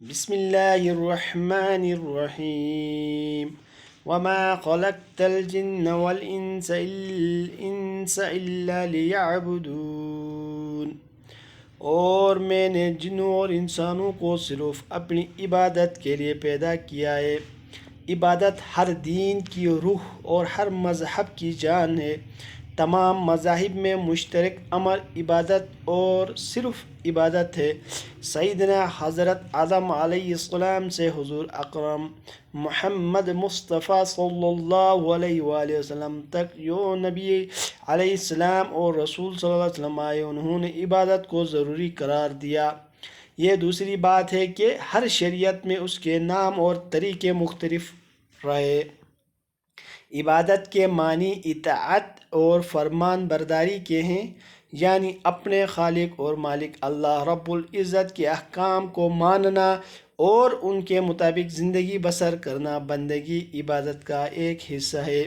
بسم الله الرحمن الرحيم وما خلقت الجن والإنس إلا ليعبدون۔ اور میں نے جنوں اور انسانوں کو صرف اپنی عبادت کے لیے پیدا کیا ہے۔ عبادت ہر دین کی روح اور ہر مذہب کی جان ہے۔ تمام مذاہب میں مشترک امر عبادت اور صرف عبادت ہے۔ سیدنا حضرت آدم علیہ السلام سے حضور اکرم محمد مصطفیٰ صلی اللہ علیہ وآلہ وسلم تک جو نبی علیہ السلام اور رسول صلی اللہ علیہ وسلم آئے، انہوں نے عبادت کو ضروری قرار دیا۔ یہ دوسری بات ہے کہ ہر شریعت میں اس کے نام اور طریقے مختلف رہے۔ عبادت کے معنی اطاعت اور فرمان برداری کے ہیں، یعنی اپنے خالق اور مالک اللہ رب العزت کے احکام کو ماننا اور ان کے مطابق زندگی بسر کرنا بندگی عبادت کا ایک حصہ ہے۔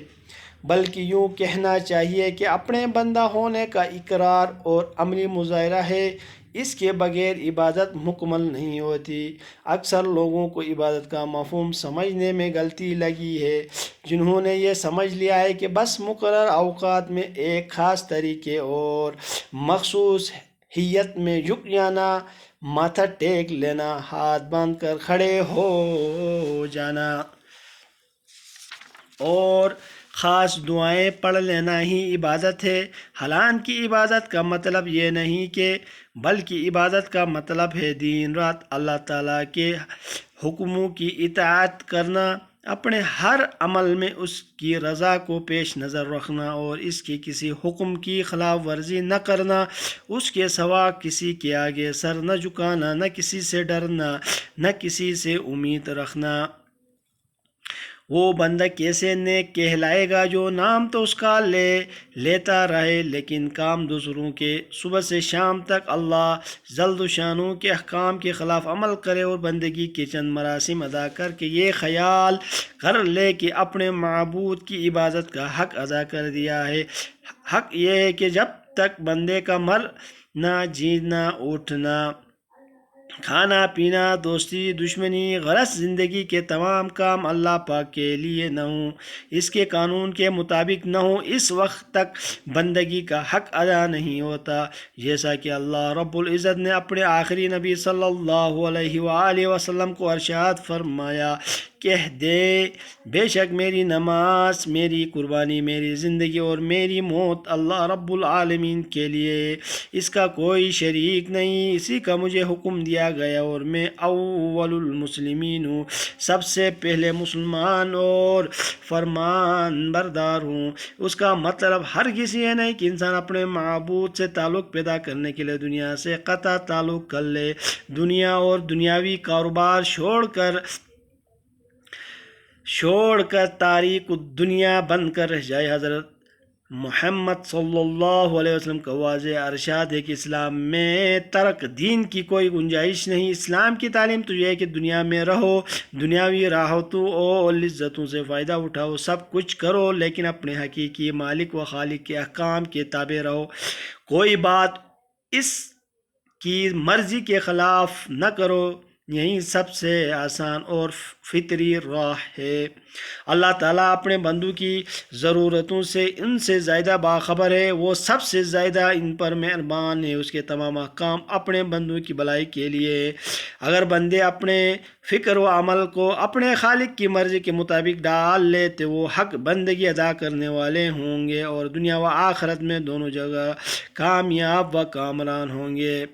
بلکہ یوں کہنا چاہیے کہ اپنے بندہ ہونے کا اقرار اور عملی مظاہرہ ہے، اس کے بغیر عبادت مکمل نہیں ہوتی۔ اکثر لوگوں کو عبادت کا مفہوم سمجھنے میں غلطی لگی ہے، جنہوں نے یہ سمجھ لیا ہے کہ بس مقرر اوقات میں ایک خاص طریقے اور مخصوص ہیئت میں جھک جانا، ماتھا ٹیک لینا، ہاتھ باندھ کر کھڑے ہو جانا اور خاص دعائیں پڑھ لینا ہی عبادت ہے۔ حالانکہ عبادت کا مطلب یہ نہیں کہ بلکہ عبادت کا مطلب ہے دن رات اللہ تعالیٰ کے حکموں کی اطاعت کرنا، اپنے ہر عمل میں اس کی رضا کو پیش نظر رکھنا اور اس کے کسی حکم کی خلاف ورزی نہ کرنا، اس کے سوا کسی کے آگے سر نہ جھکانا، نہ کسی سے ڈرنا، نہ کسی سے امید رکھنا۔ وہ بندہ کیسے نیک کہلائے گا جو نام تو اس کا لیتا رہے لیکن کام دوسروں کے صبح سے شام تک اللہ جل شانہ کے احکام کے خلاف عمل کرے اور بندگی کے چند مراسم ادا کر کے یہ خیال کر لے کہ اپنے معبود کی عبادت کا حق ادا کر دیا ہے۔ حق یہ ہے کہ جب تک بندے کا مرنا، جینا، اٹھنا، کھانا پینا، دوستی، دشمنی، غرض زندگی کے تمام کام اللہ پاک کے لیے نہ ہوں، اس کے قانون کے مطابق نہ ہوں، اس وقت تک بندگی کا حق ادا نہیں ہوتا۔ جیسا کہ اللہ رب العزت نے اپنے آخری نبی صلی اللہ علیہ وآلہ وسلم کو ارشاد فرمایا، کہہ دے بے شک میری نماز، میری قربانی، میری زندگی اور میری موت اللہ رب العالمین کے لیے، اس کا کوئی شریک نہیں، اسی کا مجھے حکم دیا گیا اور میں اول المسلمین ہوں، سب سے پہلے مسلمان اور فرمان بردار ہوں۔ اس کا مطلب ہرگز یہ نہیں کہ انسان اپنے معبود سے تعلق پیدا کرنے کے لیے دنیا سے قطع تعلق کر لے، دنیا اور دنیاوی کاروبار چھوڑ کر تاریک الدنیا بن کر رہ جائے۔ حضرت محمد صلی اللہ علیہ وسلم کا واضح ارشاد ہے کہ اسلام میں ترک دین کی کوئی گنجائش نہیں۔ اسلام کی تعلیم تو یہ ہے کہ دنیا میں رہو، دنیاوی راحتوں اور لذتوں سے فائدہ اٹھاؤ، سب کچھ کرو، لیکن اپنے حقیقی مالک و خالق کے احکام کے تابع رہو، کوئی بات اس کی مرضی کے خلاف نہ کرو، یہی سب سے آسان اور فطری راہ ہے۔ اللہ تعالیٰ اپنے بندوں کی ضرورتوں سے ان سے زیادہ باخبر ہے، وہ سب سے زیادہ ان پر مہربان ہے، اس کے تمام احکام اپنے بندوں کی بھلائی کے لیے ہے۔ اگر بندے اپنے فکر و عمل کو اپنے خالق کی مرضی کے مطابق ڈال لے تو وہ حق بندگی ادا کرنے والے ہوں گے اور دنیا و آخرت میں دونوں جگہ کامیاب و کامران ہوں گے۔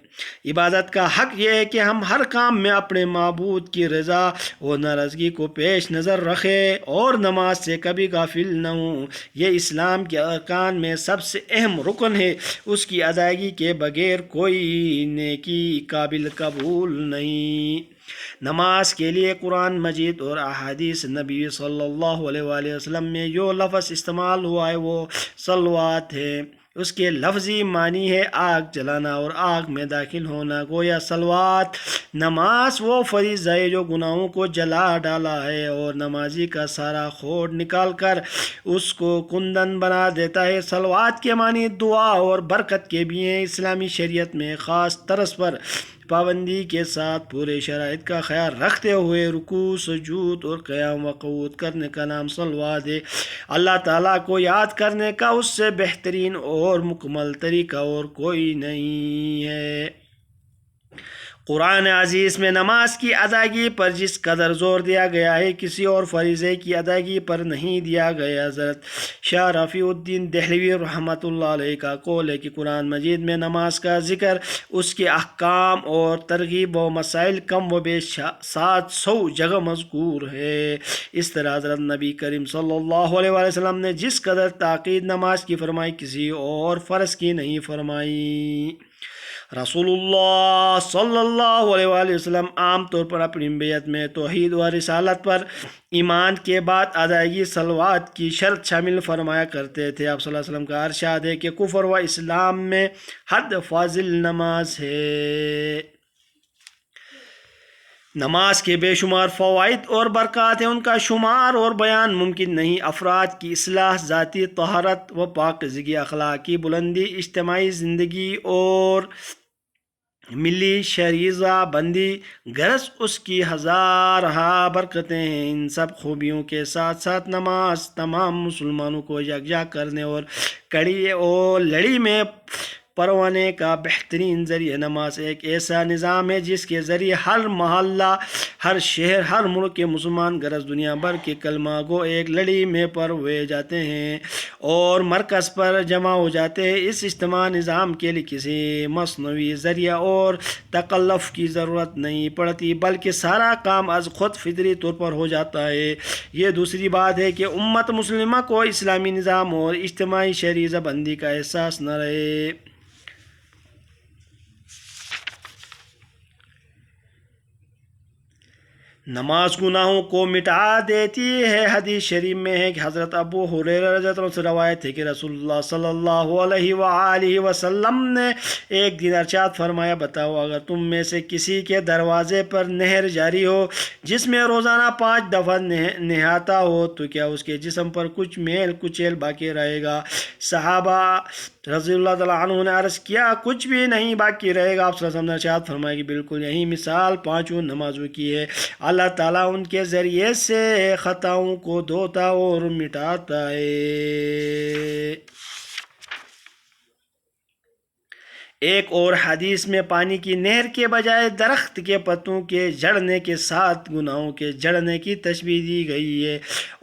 عبادت کا حق یہ ہے کہ ہم ہر کام میں اپنے معبود کی رضا اور ناراضگی کو پیش نظر رکھیں اور نماز سے کبھی غافل نہ ہوں۔ یہ اسلام کے ارکان میں سب سے اہم رکن ہے، اس کی ادائیگی کے بغیر کوئی نیکی قابل قبول نہیں۔ نماز کے لیے قرآن مجید اور احادیث نبی صلی اللہ علیہ وآلہ وسلم میں جو لفظ استعمال ہوا ہے وہ صلوات ہے۔ اس کے لفظی معنی ہے آگ جلانا اور آگ میں داخل ہونا۔ گویا صلوات نماز وہ فریضہ ہے جو گناہوں کو جلا ڈالا ہے اور نمازی کا سارا خوڑ نکال کر اس کو کندن بنا دیتا ہے۔ صلوات کے معنی دعا اور برکت کے بھی ہیں۔ اسلامی شریعت میں خاص طرز پر پابندی کے ساتھ پورے شرائط کا خیال رکھتے ہوئے رکوع، سجود اور قیام و قعود کرنے کا نام صلوات ہے۔ اللہ تعالیٰ کو یاد کرنے کا اس سے بہترین اور مکمل طریقہ اور کوئی نہیں ہے۔ قرآن عزیز میں نماز کی ادائیگی پر جس قدر زور دیا گیا ہے کسی اور فریضے کی ادائیگی پر نہیں دیا گیا۔ حضرت شاہ رفیع الدین دہلوی رحمۃ اللہ علیہ کا قول ہے کہ قرآن مجید میں نماز کا ذکر، اس کے احکام اور ترغیب و مسائل کم و بیش 700 جگہ مذکور ہے۔ اس طرح حضرت نبی کریم صلی اللہ علیہ وسلم نے جس قدر تاکید نماز کی فرمائی کسی اور فرض کی نہیں فرمائی۔ رسول اللہ صلی اللہ علیہ وآلہ وسلم عام طور پر اپنی بیعت میں توحید و رسالت پر ایمان کے بعد ادائیگی صلوات کی شرط شامل فرمایا کرتے تھے۔ آپ صلی اللہ علیہ وسلم کا ارشاد ہے کہ کفر و اسلام میں حد فاضل نماز ہے۔ نماز کے بے شمار فوائد اور برکات ہیں، ان کا شمار اور بیان ممکن نہیں۔ افراد کی اصلاح، ذاتی طہارت و پاکیزگی، اخلاقی بلندی، اجتماعی زندگی اور ملی شریزہ بندی، غرض اس کی ہزارہ برکتیں ہیں۔ ان سب خوبیوں کے ساتھ ساتھ نماز تمام مسلمانوں کو یکجا کرنے اور کڑی اور لڑی میں پروانے کا بہترین ذریعہ۔ نماز ایک ایسا نظام ہے جس کے ذریعے ہر محلہ، ہر شہر، ہر ملک کے مسلمان غرض دنیا بھر کے کلمہ گو ایک لڑی میں پروے جاتے ہیں اور مرکز پر جمع ہو جاتے ہیں۔ اس اجتماع نظام کے لیے کسی مصنوعی ذریعہ اور تکلف کی ضرورت نہیں پڑتی، بلکہ سارا کام از خود فطری طور پر ہو جاتا ہے۔ یہ دوسری بات ہے کہ امت مسلمہ کو اسلامی نظام اور اجتماعی شریزہ بندی کا احساس نہ رہے۔ نماز گناہوں کو مٹا دیتی ہے۔ حدیث شریف میں ہے کہ حضرت ابو ہریرہ رضی اللہ عنہ سے روایت ہے کہ رسول اللہ صلی اللہ علیہ وآلہ وسلم نے ایک دن ارشاد فرمایا، بتاؤ اگر تم میں سے کسی کے دروازے پر نہر جاری ہو جس میں روزانہ 5 دفعہ نہاتا ہو تو کیا اس کے جسم پر کچھ میل کچیل باقی رہے گا؟ صحابہ رضی اللہ تعالیٰ عنہ نے عرض کیا، کچھ بھی نہیں باقی رہے گا۔ آپ صلی اللہ علیہ وسلم نے ارشاد فرمایا کہ بالکل یہی مثال 5 نمازوں کی ہے۔ اللہ تعالیٰ ان کے ذریعے سے خطاؤں کو دھوتا اور مٹاتا ہے۔ ایک اور حدیث میں پانی کی نہر کے بجائے درخت کے پتوں کے جھڑنے کے ساتھ گناہوں کے جھڑنے کی تشبیہ دی گئی ہے۔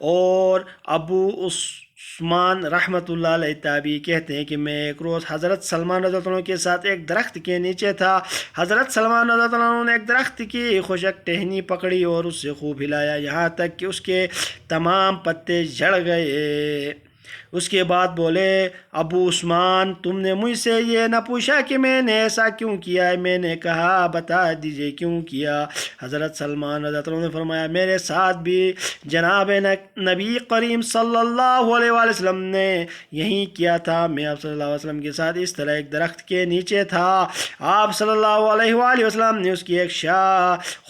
اور ابو عثمان رحمۃ اللہ علیہ تابعی کہتے ہیں کہ میں ایک روز حضرت سلمان رضی اللہ عنہ کے ساتھ ایک درخت کے نیچے تھا۔ حضرت سلمان رضی اللہ عنہ نے ایک درخت کی خشک ٹہنی پکڑی اور اس سے خوب ہلایا یہاں تک کہ اس کے تمام پتے جھڑ گئے۔ اس کے بعد بولے، ابو عثمان تم نے مجھ سے یہ نہ پوچھا کہ میں نے ایسا کیوں کیا ہے؟ میں نے کہا بتا دیجئے کیوں کیا۔ حضرت سلمان رضی اللہ عنہ نے فرمایا، میرے ساتھ بھی جناب نبی کریم صلی اللہ علیہ وآلہ وسلم نے یہی کیا تھا۔ میں آپ صلی اللہ علیہ وسلم کے ساتھ اس طرح ایک درخت کے نیچے تھا، آپ صلی اللہ علیہ وآلہ وسلم نے اس کی ایک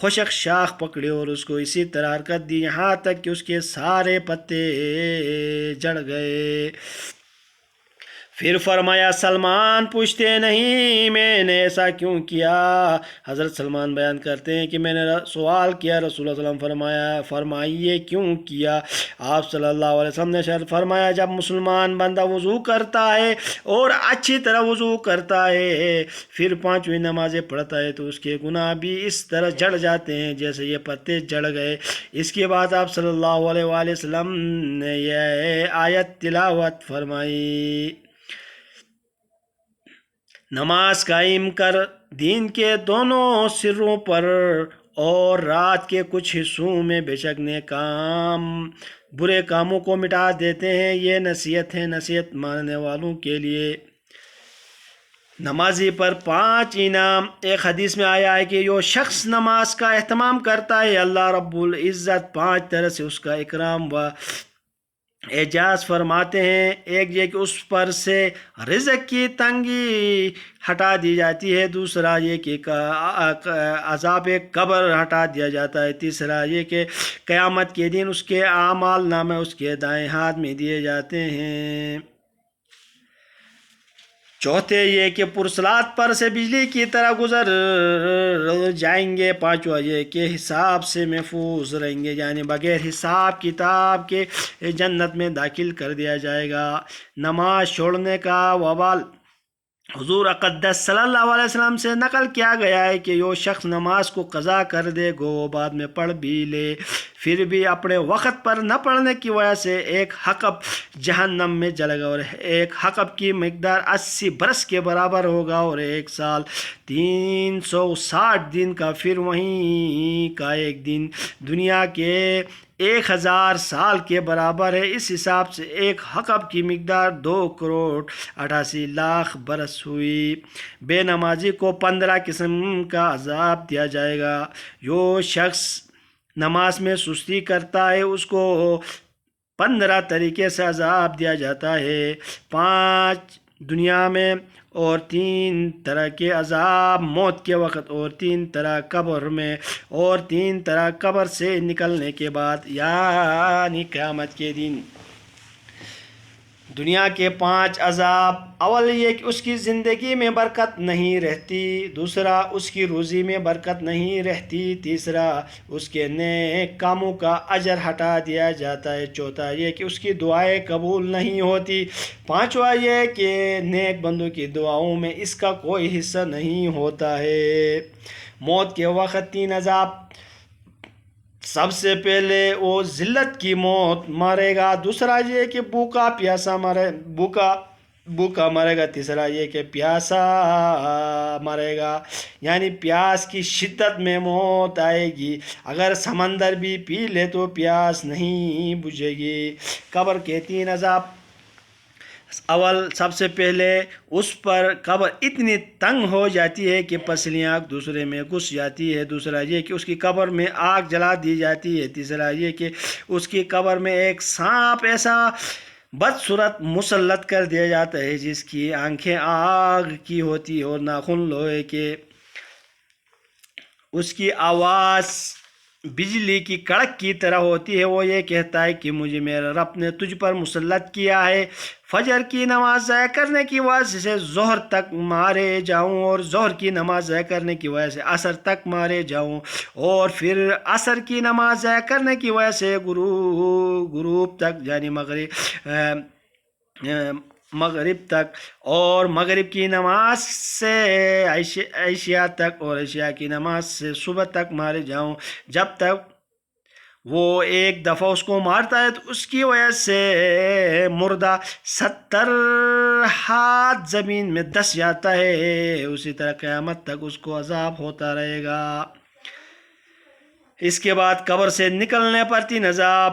خشک شاخ پکڑی اور اس کو اسی طرح حرکت دی یہاں تک کہ اس کے سارے پتے جڑ گئے۔ پھر فرمایا، سلمان پوچھتے نہیں میں نے ایسا کیوں کیا؟ حضرت سلمان بیان کرتے ہیں کہ میں نے سوال کیا، رسول اللہ صلی اللہ علیہ وسلم فرمائیے کیوں کیا؟ آپ صلی اللہ علیہ وسلم نے شرط فرمایا، جب مسلمان بندہ وضو کرتا ہے اور اچھی طرح وضو کرتا ہے پھر 5 نمازیں پڑھتا ہے تو اس کے گناہ بھی اس طرح جڑ جاتے ہیں جیسے یہ پتے جڑ گئے۔ اس کے بعد آپ صلی اللہ علیہ وآلہ وسلم نے یہ آیت تلاوت فرمائی، نماز قائم کر دین کے دونوں سروں پر اور رات کے کچھ حصوں میں بے شک نیک کام برے کاموں کو مٹا دیتے ہیں۔ یہ نصیحت ہے نصیحت ماننے والوں کے لیے۔ نمازی پر 5 انعام۔ ایک حدیث میں آیا ہے کہ جو شخص نماز کا اہتمام کرتا ہے اللہ رب العزت 5 طرح سے اس کا اکرام و اعزاز فرماتے ہیں۔ ایک یہ کہ اس پر سے رزق کی تنگی ہٹا دی جاتی ہے، دوسرا یہ کہ عذاب قبر ہٹا دیا جاتا ہے، تیسرا یہ کہ قیامت کے دن اس کے اعمال نامے اس کے دائیں ہاتھ میں دیے جاتے ہیں، چوتھے یہ کہ پرسلات پر سے بجلی کی طرح گزر جائیں گے۔ پانچواں یہ کہ حساب سے محفوظ رہیں گے، یعنی بغیر حساب کتاب کے جنت میں داخل کر دیا جائے گا۔ نماز چھوڑنے کا وبال حضور اقدس صلی اللہ علیہ وسلم سے نقل کیا گیا ہے کہ جو شخص نماز کو قضا کر دے گو وہ بعد میں پڑھ بھی لے، پھر بھی اپنے وقت پر نہ پڑھنے کی وجہ سے ایک حقب جہنم میں جلے گا، اور ایک حقب کی مقدار 80 برس کے برابر ہوگا، اور 1 سال 360 دن کا، پھر وہیں کا ایک دن دنیا کے 1000 سال کے برابر ہے۔ اس حساب سے ایک حقب کی مقدار 2,88,00,000 برس ہوئی۔ بے نمازی کو 15 قسم کا عذاب دیا جائے گا۔ جو شخص نماز میں سستی کرتا ہے اس کو 15 طریقے سے عذاب دیا جاتا ہے، 5 دنیا میں، اور 3 طرح کے عذاب موت کے وقت، اور 3 طرح قبر میں، اور 3 طرح قبر سے نکلنے کے بعد، یعنی قیامت کے دن۔ دنیا کے 5 عذاب: اول یہ کہ اس کی زندگی میں برکت نہیں رہتی، دوسرا اس کی روزی میں برکت نہیں رہتی، تیسرا اس کے نیک کاموں کا اجر ہٹا دیا جاتا ہے، چوتھا یہ کہ اس کی دعائیں قبول نہیں ہوتی، پانچواں یہ کہ نیک بندوں کی دعاؤں میں اس کا کوئی حصہ نہیں ہوتا ہے۔ موت کے وقت 3 عذاب: سب سے پہلے وہ ذلت کی موت مرے گا، دوسرا یہ کہ بھوکا مرے گا، تیسرا یہ کہ پیاسا مرے گا، یعنی پیاس کی شدت میں موت آئے گی، اگر سمندر بھی پی لے تو پیاس نہیں بجھے گی۔ قبر کے 3 عذاب: اول سب سے پہلے اس پر قبر اتنی تنگ ہو جاتی ہے کہ پسلیاں دوسرے میں گھس جاتی ہے، دوسرا یہ کہ اس کی قبر میں آگ جلا دی جاتی ہے، تیسرا یہ کہ اس کی قبر میں ایک سانپ ایسا بدصورت مسلط کر دیا جاتا ہے جس کی آنکھیں آگ کی ہوتی اور ناخن لوہے کے، اس کی آواز بجلی کی کڑک کی طرح ہوتی ہے، وہ یہ کہتا ہے کہ مجھے میرے رب نے تجھ پر مسلط کیا ہے، فجر کی نماز ضائع کرنے کی وجہ سے ظہر تک مارے جاؤں، اور ظہر کی نماز ضائع کرنے کی وجہ سے عصر تک مارے جاؤں، اور پھر عصر کی نماز ضائع کرنے کی وجہ سے غروب تک، یعنی مغرب تک، اور مغرب کی نماز سے عشاء تک، اور عشاء کی نماز سے صبح تک مارے جاؤں، جب تک وہ ایک دفعہ اس کو مارتا ہے تو اس کی وجہ سے مردہ 70 ہاتھ زمین میں دس جاتا ہے، اسی طرح قیامت تک اس کو عذاب ہوتا رہے گا۔ اس کے بعد قبر سے نکلنے پر 3 عذاب: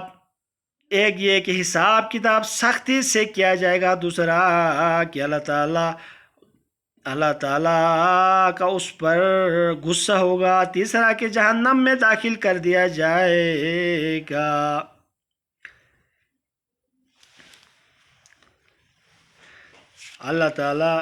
ایک یہ کہ حساب کتاب سختی سے کیا جائے گا، دوسرا کہ اللہ تعالیٰ کا اس پر غصہ ہوگا، تیسرا کہ جہنم میں داخل کر دیا جائے گا۔ اللہ تعالیٰ